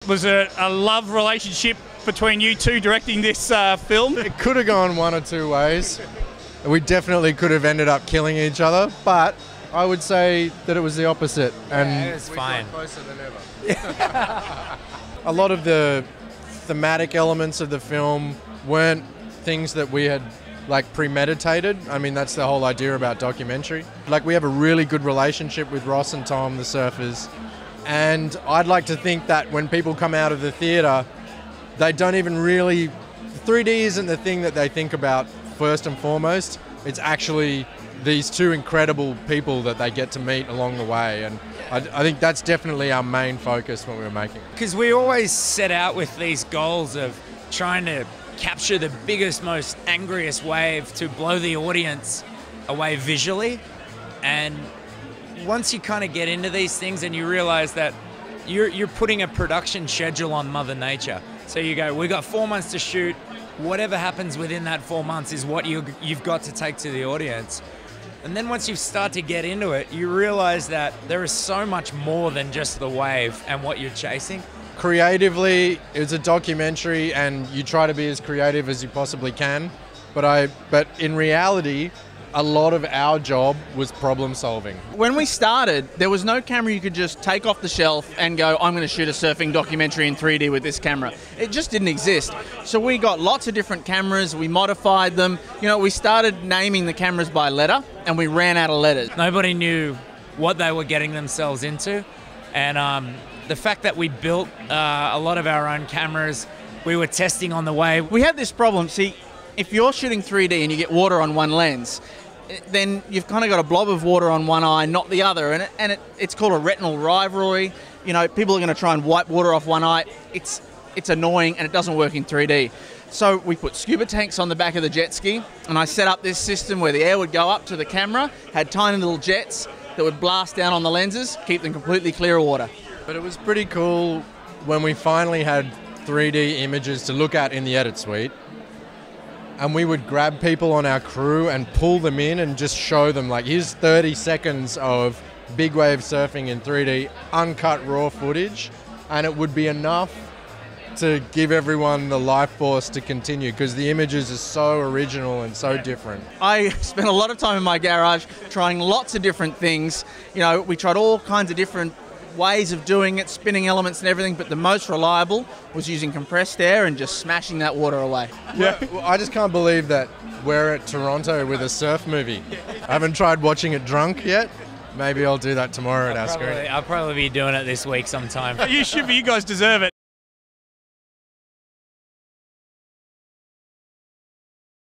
Was it a love relationship between you two directing this film? It could have gone one or two ways. We definitely could have ended up killing each other, but I would say that it was the opposite. And it was fine. Got closer than ever. A lot of the thematic elements of the film weren't things that we had premeditated. I mean, that's the whole idea about documentary. We have a really good relationship with Ross and Tom, the surfers, and I'd like to think that when people come out of the theatre, they don't even really... 3D isn't the thing that they think about first and foremost. It's actually these two incredible people that they get to meet along the way, and I think that's definitely our main focus when we were making it. Because we always set out with these goals of trying to capture the biggest, most angriest wave to blow the audience away visually. And once you kind of get into these things and you realize that you're putting a production schedule on Mother Nature. So you go, we've got 4 months to shoot. Whatever happens within that 4 months is what you've got to take to the audience. And then once you start to get into it, you realize that there is so much more than just the wave and what you're chasing. Creatively, it's a documentary and you try to be as creative as you possibly can. But in reality, a lot of our job was problem solving. When we started, there was no camera you could just take off the shelf and go, I'm going to shoot a surfing documentary in 3D with this camera. It just didn't exist. So we got lots of different cameras, we modified them. We started naming the cameras by letter and we ran out of letters. Nobody knew what they were getting themselves into. And the fact that we built a lot of our own cameras, we were testing on the way. We had this problem. See, if you're shooting 3D and you get water on one lens, then you've kind of got a blob of water on one eye, not the other, and it's called a retinal rivalry. People are going to try and wipe water off one eye. It's annoying and it doesn't work in 3D. So we put scuba tanks on the back of the jet ski, and I set up this system where the air would go up to the camera, had tiny little jets that would blast down on the lenses, keep them completely clear of water. But it was pretty cool when we finally had 3D images to look at in the edit suite. And we would grab people on our crew and pull them in and just show them, here's 30 seconds of big wave surfing in 3D, uncut raw footage, and it would be enough to give everyone the life force to continue because the images are so original and so different. I spent a lot of time in my garage trying lots of different things. We tried all kinds of different ways of doing it, spinning elements and everything, but the most reliable was using compressed air and just smashing that water away. Yeah, well, I just can't believe that we're at Toronto with a surf movie. I haven't tried watching it drunk yet. Maybe I'll do that tomorrow at our screen. I'll probably be doing it this week sometime. You should be. You guys deserve it.